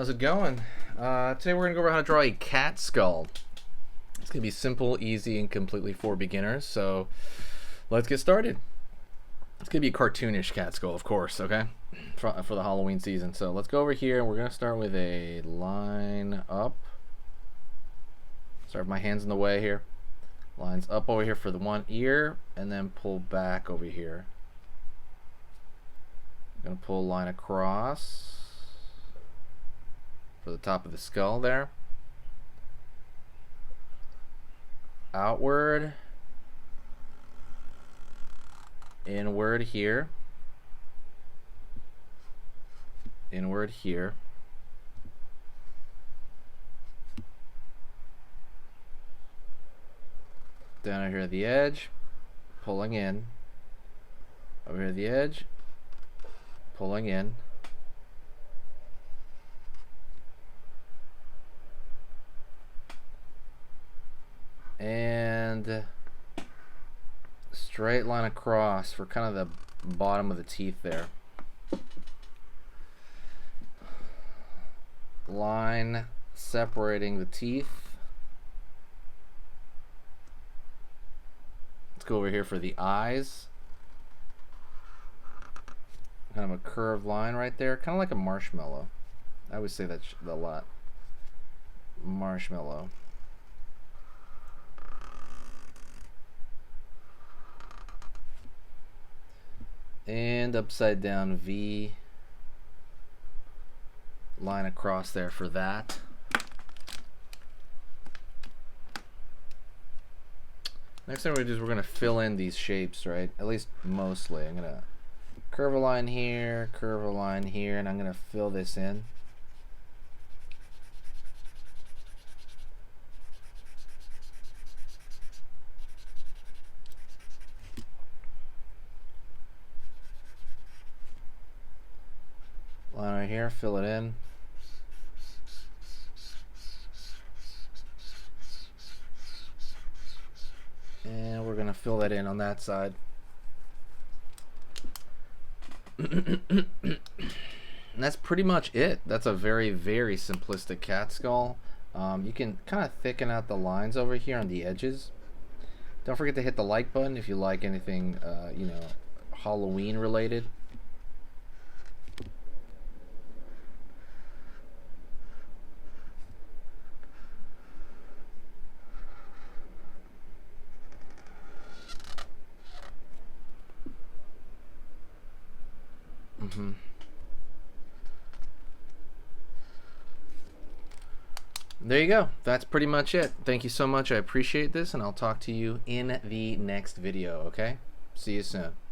How's it going? Today we're going to go over how to draw a cat skull. It's going to be simple, easy, and completely for beginners, so let's get started. It's going to be a cartoonish cat skull, of course, okay? For the Halloween season. So let's go over here, and we're going to start with a line up. Sorry if my hand's in the way here. Lines up over here for the one ear, and then pull back over here. I'm going to pull a line across for the top of the skull there. Outward. Inward here. Inward here. Down here at the edge, pulling in. Over here at the edge, pulling in. And straight line across for kind of the bottom of the teeth there. Line separating the teeth. Let's go over here for the eyes. Kind of a curved line right there, kind of like a marshmallow. I always say that a lot. Marshmallow. And upside down V line across there for that. Next thing we're going to do is we're going to fill in these shapes, right? At least mostly. I'm going to curve a line here, and I'm going to fill this in. Line right here, fill it in. And we're going to fill that in on that side. And that's pretty much it. That's a very, very simplistic cat skull. You can kind of thicken out the lines over here on the edges. Don't forget to hit the like button if you like anything, you know, Halloween related. There you go. That's pretty much it. Thank you so much. I appreciate this, and I'll talk to you in the next video, okay? See you soon.